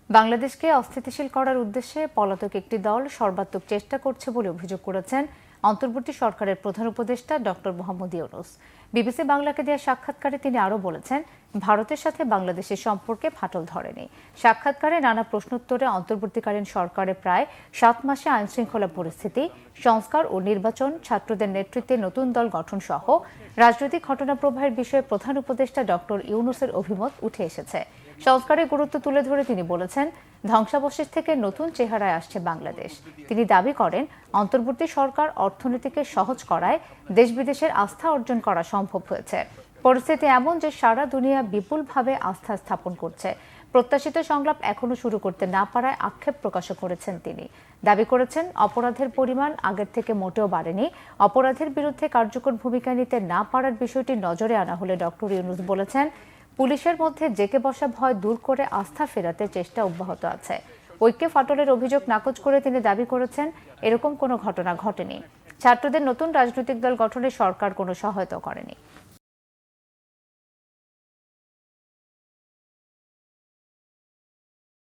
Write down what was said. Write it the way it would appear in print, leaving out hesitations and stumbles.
বাংলাদেশকে অস্থিতিশীল করার উদ্দেশ্যে পলাতক একটি দল সর্বাত্মক চেষ্টা করছে বলে অভিযোগ করেছেন অন্তর্বর্তী সরকারের প্রধান উপদেষ্টা ডক্টর মোহাম্মদ ইউনূস। বিবিসি বাংলাকে দেওয়া সাক্ষাৎকারে তিনি আরও বলেছেন, ভারতের সাথে বাংলাদেশের সম্পর্কে ফাটল ধরেনি। সাক্ষাৎকারে নানা প্রশ্নোত্তরে অন্তর্বর্তীকালীন সরকারের প্রায় 7 মাসে আইনশৃঙ্খলা পরিস্থিতি, সংস্কার ও নির্বাচন, ছাত্রদের নেতৃত্বে নতুন দল গঠন সহ রাজনৈতিক ঘটনা প্রবাহের বিষয়ে প্রধান উপদেষ্টা ডক্টর ইউনূসের অভিমত উঠে এসেছে। সংস্কারের গুরুত্ব তুলে ধরে তিনি বলেছেন, ধ্বংসাবশেষ থেকে নতুন চেহারায় আসছে বাংলাদেশ। তিনি দাবি করেন, অন্তর্বর্তী সরকার অর্থনীতিকে সহজ করায় দেশ বিদেশের আস্থা অর্জন করা সম্ভব হয়েছে। পরিস্থিতি এমন যে সারা দুনিয়া বিপুলভাবে আস্থা স্থাপন করছে। প্রত্যাশিত সংলাপ এখনো শুরু করতে না পারায় আক্ষেপ প্রকাশ করেছেন তিনি। দাবি করেছেন, অপরাধের পরিমাণ আগের থেকে মোটেও বাড়েনি। অপরাধের বিরুদ্ধে কার্যকর ভূমিকা নিতে না পারার বিষয়টি নজরে আনা হলে ডক্টর ইউনূস বলেছেন, পুলিশের মধ্যে জেঁকে বসা ভয় দূর করে আস্থা ফেরাতে চেষ্টা অব্যাহত আছে। ঐক্যে ফাটলের অভিযোগ নাকচ করে তিনি দাবি করেছেন, এরকম কোনো ঘটনা ঘটেনি। ছাত্রদের নতুন রাজনৈতিক দল গঠনে সরকার কোনো সহায়তা করেনি।